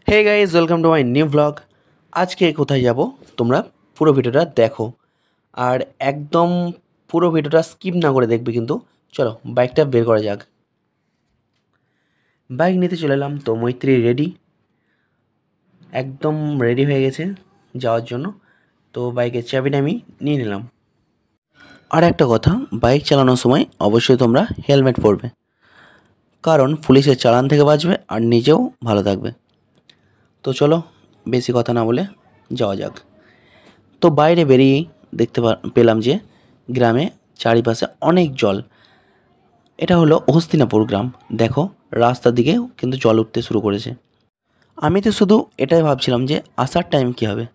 Hey guys, welcome to my new blog. আজকে কোথায় যাব তোমরা পুরো ভিডিওটা দেখো, আর একদম পুরো ভিডিওটা স্কিপ না করে দেখবে কিন্তু। চলো বাইকটা বের করা যাক। বাইক নিতে চলে এলাম, তো মৈত্রী রেডি, একদম রেডি হয়ে গেছে যাওয়ার জন্য। তো বাইকের চাবিটা আমি নিয়ে নিলাম। আর একটা কথা, বাইক চালানোর সময় অবশ্যই তোমরা হেলমেট পরবে, কারণ পুলিশের চালান থেকে বাঁচবে আর নিজেও ভালো থাকবে। তো চলো বেশি কথা না বলে যাওয়া যাক। তো বাইরে বেরিয়েই দেখতে পেলাম যে গ্রামে চারিপাশে অনেক জল। এটা হলো হস্তিনাপুর গ্রাম। দেখো রাস্তার দিকেও কিন্তু জল উঠতে শুরু করেছে। আমি তো শুধু এটাই ভাবছিলাম যে আসার টাইম কী হবে।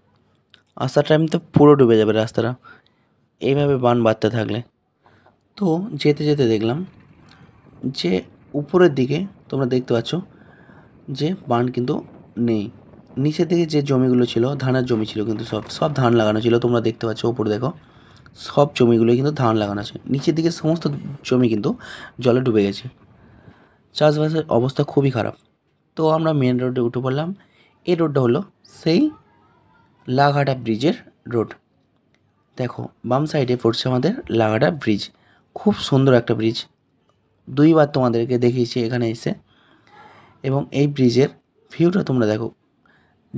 আসার টাইম তো পুরো ডুবে যাবে রাস্তাটা এইভাবে বান বাড়তে থাকলে। তো যেতে যেতে দেখলাম যে উপরের দিকে তোমরা দেখতে পাচ্ছ যে বান কিন্তু নেই। নিচের দিকে যে জমিগুলো ছিল ধানের জমি ছিল, কিন্তু সব ধান লাগানো ছিল। তোমরা দেখতে পাচ্ছ উপরে দেখো, সব জমিগুলো কিন্তু ধান লাগানো আছে। নিচের দিকে সমস্ত জমি কিন্তু জলে ডুবে গেছে। চাষবাসের অবস্থা খুবই খারাপ। তো আমরা মেন রোডে উঠে পড়লাম। এই রোডটা হলো সেই লাঘাটা ব্রিজের রোড। দেখো বাম সাইডে পড়ছে আমাদের লাঘাটা ব্রিজ। খুব সুন্দর একটা ব্রিজ, দুইবার তোমাদেরকে দেখিয়েছি এখানে এসে। এবং এই ব্রিজের ভিউটা তোমরা দেখো,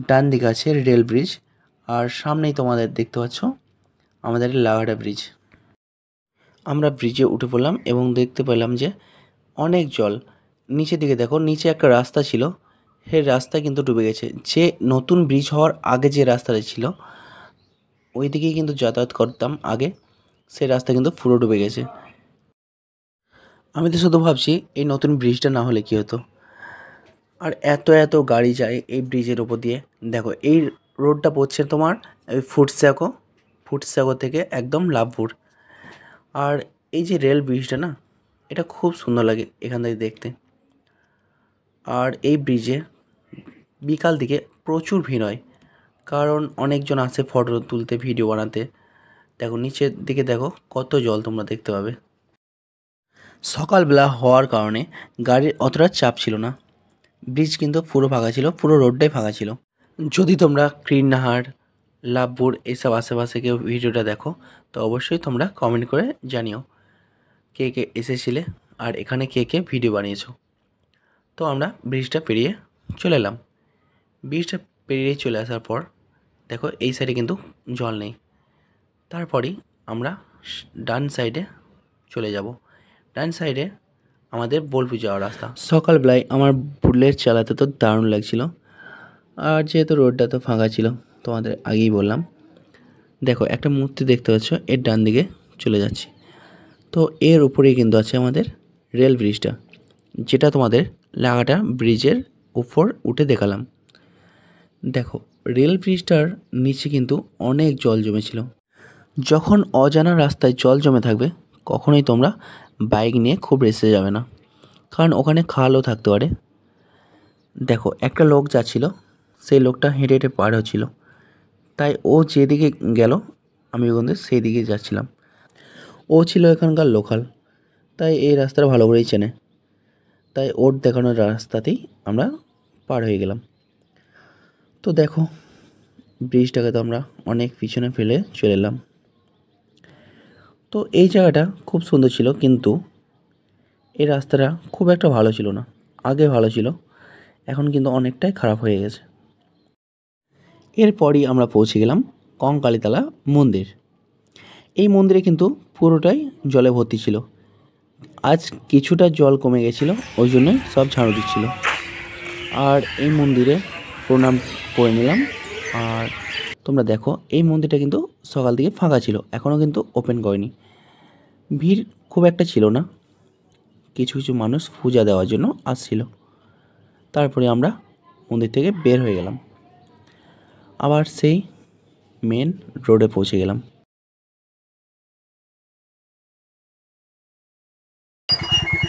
ডান দিকে আছে রেল ব্রিজ, আর সামনেই তোমাদের দেখতে পাচ্ছ আমাদের লাঘাটা ব্রিজ। আমরা ব্রিজে উঠে পড়লাম এবং দেখতে পেলাম যে অনেক জল। নিচের দিকে দেখো, নিচে একটা রাস্তা ছিল, সেই রাস্তা কিন্তু ডুবে গেছে। যে নতুন ব্রিজ হওয়ার আগে যে রাস্তাটা ছিল ওই দিকেই কিন্তু যাতায়াত করতাম আগে, সেই রাস্তা কিন্তু পুরো ডুবে গেছে। আমি তো শুধু ভাবছি এই নতুন ব্রিজটা না হলে কী হতো। আর এত এত গাড়ি যায় এই ব্রিজের ওপর দিয়ে। দেখো এই রোডটা পড়ছে তোমার ফুটসাগো থেকে একদম লাভপুর। আর এই যে রেল ব্রিজটা না, এটা খুব সুন্দর লাগে এখান থেকে দেখতে। আর এই ব্রিজে বিকাল দিকে প্রচুর ভিড় হয়, কারণ অনেকজন আসে ফটো তুলতে, ভিডিও বানাতে। দেখো নিচের দিকে দেখো কত জল তোমরা দেখতে পাবে। সকালবেলা হওয়ার কারণে গাড়ির অতটা চাপ ছিল না, ব্রিজ কিন্তু পুরো ফাঁকা ছিল, পুরো রোডটাই ফাঁকা ছিল। যদি তোমরা কীর্ণাহার, লাভপুর এসব আশেপাশে কেউ ভিডিওটা দেখো, তো অবশ্যই তোমরা কমেন্ট করে জানিও কে কে এসেছিলে আর এখানে কে কে ভিডিও বানিয়েছো। তো আমরা ব্রিজটা পেরিয়ে চলে এলাম। ব্রিজটা পেরিয়ে চলে আসার পর দেখো এই সাইডে কিন্তু জল নেই। তারপরেই আমরা ডান সাইডে চলে যাব। ডান সাইডে আমাদের বোলপুর যাওয়ার রাস্তা। সকালবেলায় আমার বুলেট চালাতে তো দারুণ লাগছিল, আর যেহেতু রোডটা তো ফাঁকা ছিল তোমাদের আগেই বললাম। দেখো একটা মূর্তি দেখতে পাচ্ছ, এর ডান দিকে চলে যাচ্ছি। তো এর উপরেই কিন্তু আছে আমাদের রেল ব্রিজটা, যেটা তোমাদের লাঘাটা ব্রিজের উপর উঠে দেখালাম। দেখো রেল ব্রিজটার নিচে কিন্তু অনেক জল জমেছিল। যখন অজানা রাস্তায় জল জমে থাকবে কখনোই তোমরা বাইক নিয়ে খুব রেসে যাবে না, কারণ ওখানে খালও থাকতে পারে। দেখো একটা লোক যাচ্ছিল, সেই লোকটা হেঁটে হেঁটে পার হচ্ছিল, তাই ও যেদিকে গেল আমি ওখান থেকে সেই দিকে যাচ্ছিলাম। ও ছিল এখানকার লোকাল, তাই এই রাস্তাটা ভালো করেই চেনে, তাই ওর দেখানোর রাস্তাতেই আমরা পার হয়ে গেলাম। তো দেখো ব্রিজটাকে তো আমরা অনেক পিছনে ফেলে চলে এলাম। তো এই জায়গাটা খুব সুন্দর ছিল, কিন্তু এই রাস্তাটা খুব একটা ভালো ছিল না। আগে ভালো ছিল, এখন কিন্তু অনেকটাই খারাপ হয়ে গেছে। এরপরই আমরা পৌঁছে গেলাম কঙ্কালীতলা মন্দির। এই মন্দিরে কিন্তু পুরোটাই জলে ভর্তি ছিল। আজ কিছুটা জল কমে গেছিলো, ওই জন্যই সব ঝাড়ু দিচ্ছিল। আর এই মন্দিরে প্রণাম করে নিলাম। আর তোমরা দেখো এই মন্দিরটা কিন্তু সকাল থেকে ফাঁকা ছিল, এখনও কিন্তু ওপেন করেনি। ভিড় খুব একটা ছিল না, কিছু কিছু মানুষ পূজা দেওয়ার জন্য আসছিল। তারপরে আমরা মন্দির থেকে বের হয়ে গেলাম, আবার সেই মেন রোডে পৌঁছে গেলাম।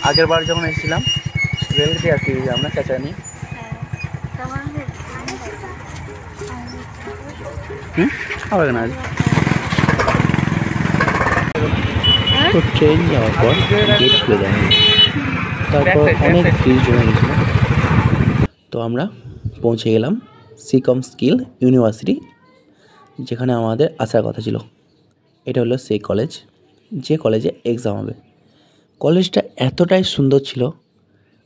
আগের বার যখন এসেছিলাম রেল দিয়ে আসছি আমরা চাচানি। হবে না তো ট্রেন যাওয়ার পর গেট খুলে দেওয়া হলো, তারপর অনেক ভিড় জমে গেছিল। তো আমরা পৌঁছে গেলাম সিকম স্কিল ইউনিভার্সিটি, যেখানে আমাদের আসার কথা ছিল। এটা হলো সেই কলেজ যে কলেজে এক্সাম হবে। কলেজটা এতটাই সুন্দর ছিল,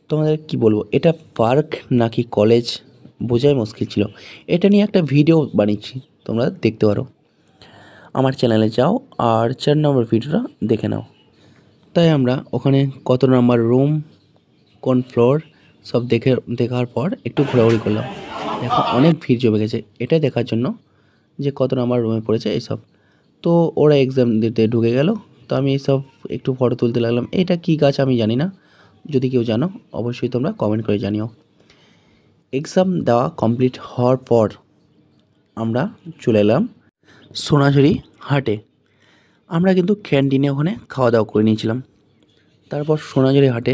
তোমাদের কি বলবো, এটা পার্ক নাকি কলেজ বোঝাই মুশকিল ছিল। এটা নিয়ে একটা ভিডিও বানিয়েছি, তোমরা দেখতে পারো, আমার চ্যানেলে যাও আর 4 নম্বর ভিডিওটা দেখে নাও। তাই আমরা ওখানে কত নাম্বার রুম, কোন ফ্লোর সব দেখার পর একটু ঘোরাঘুরি করলাম। দেখো অনেক ভিড় জমে গেছে এটা দেখার জন্য যে কত নাম্বার রুমে পড়েছে এইসব। তো ওরা এক্সাম দিতে ঢুকে গেল, তো আমি এইসব একটু ফটো তুলতে লাগলাম। এটা কী গাছ আমি জানি না, যদি কেউ জানো অবশ্যই তোমরা কমেন্ট করে জানিও। এক্সাম দেওয়া কমপ্লিট হওয়ার পর আমরা চলে এলাম সোনাঝুরি হাটে। আমরা কিন্তু ক্যান্টিনে ওখানে খাওয়া দাওয়া করে নিয়েছিলাম। তারপর সোনাঝুরি হাটে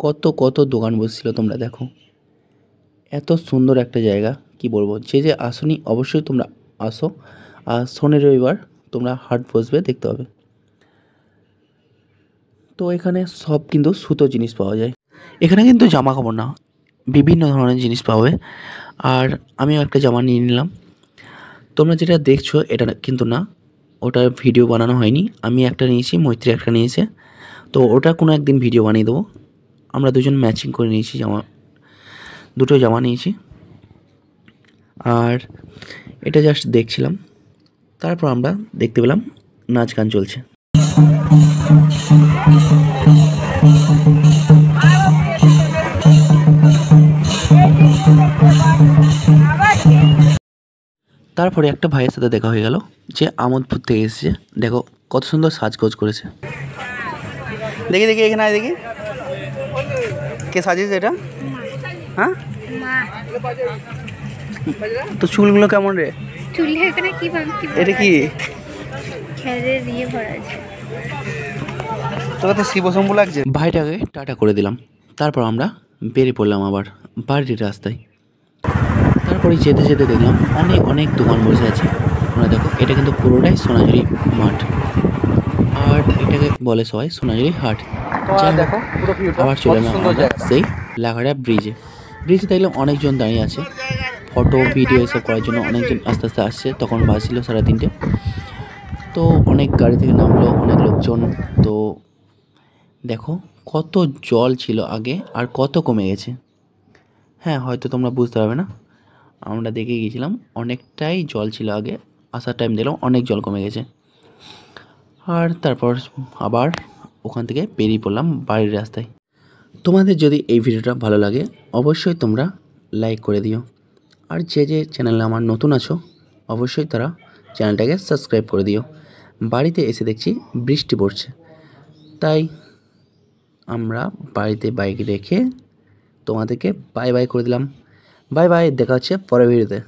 কত কত দোকান বসছিল তোমরা দেখো। এত সুন্দর একটা জায়গা কি বলবো, যে আসনি অবশ্যই তোমরা আসো। আর শনি রবিবার তোমরা হাট বসবে, দেখতে হবে। তো এখানে সব কিন্তু সুতো জিনিস পাওয়া যায়। এখানে কিন্তু জামা কাপড় না, বিভিন্ন ধরনের জিনিস পাবে। আর আমিও একটা জামা নিয়ে নিলাম। তোমরা যেটা দেখছো এটা কিন্তু না, ওটার ভিডিও বানানো হয়নি। আমি একটা নিয়েছি, মৈত্রী একটা নিয়েছে। তো ওটা কোনো একদিন ভিডিও বানিয়ে দেবো। আমরা দুজন ম্যাচিং করে নিয়েছি জামা, দুটো জামা নিয়েছি। আর এটা জাস্ট দেখছিলাম। তারপর আমরা দেখতে পেলাম নাচ গান চলছে। তারপরে একটা ভাইয়ের সাথে দেখা হয়ে গেল, যে আমোদপুর থেকে এসেছে। দেখো কত সুন্দর সাজগোজ করেছে। দেখি দেখি এখানে আয়, দেখি কে সাজিয়েছে এটা। হ্যাঁ, তো চুলগুলো কেমন রে? চুলে এখানে কি এটা কি খেলে দিয়ে ভরা আছে? তোকে তো শিবশম্ভু লাগছে। ভাইটাকে টাটা করে দিলাম। তারপর আমরা বেরিয়ে পড়লাম আবার বাড়ির রাস্তায়। তারপরে যেতে যেতে দেখলাম অনেক অনেক দোকান বসে আছে। তোমরা দেখো এটা কিন্তু পুরোটাই সোনাঝুরি মাঠ, আর এটাকে বলে সবাই সোনাঝুরি হাট। দেখো আবার চলে এলাম আমরা সেই লাগাড়া ব্রিজে। ব্রিজে দেখলাম অনেকজন দাঁড়িয়ে আছে ফটো ভিডিও এসব করার জন্য। অনেকজন আস্তে আস্তে আসছে, তখন বাজছিল 3:30। তো অনেক গাড়ি থেকে নামলো অনেক লোকজন। তো দেখো কত জল ছিল আগে আর কত কমে গেছে। হ্যাঁ, হয়তো তোমরা বুঝতে পারবে না, আমরা দেখে গিয়েছিলাম অনেকটাই জল ছিল আগে, আসার টাইম দেখলাম অনেক জল কমে গেছে। আর তারপর আবার ওখান থেকে বেরিয়ে পড়লাম বাড়ির রাস্তায়। তোমাদের যদি এই ভিডিওটা ভালো লাগে অবশ্যই তোমরা লাইক করে দিও। আর যে চ্যানেলে আমার নতুন আছো অবশ্যই তারা চ্যানেলটাকে সাবস্ক্রাইব করে দিও। বাড়িতে এসে দেখছি বৃষ্টি পড়ছে, তাই আমরা বাড়িতে বাইক রেখে তোমাদেরকে বাই বাই করে দিলাম। বাই বাই, দেখা হচ্ছে পরের ভিডিওতে।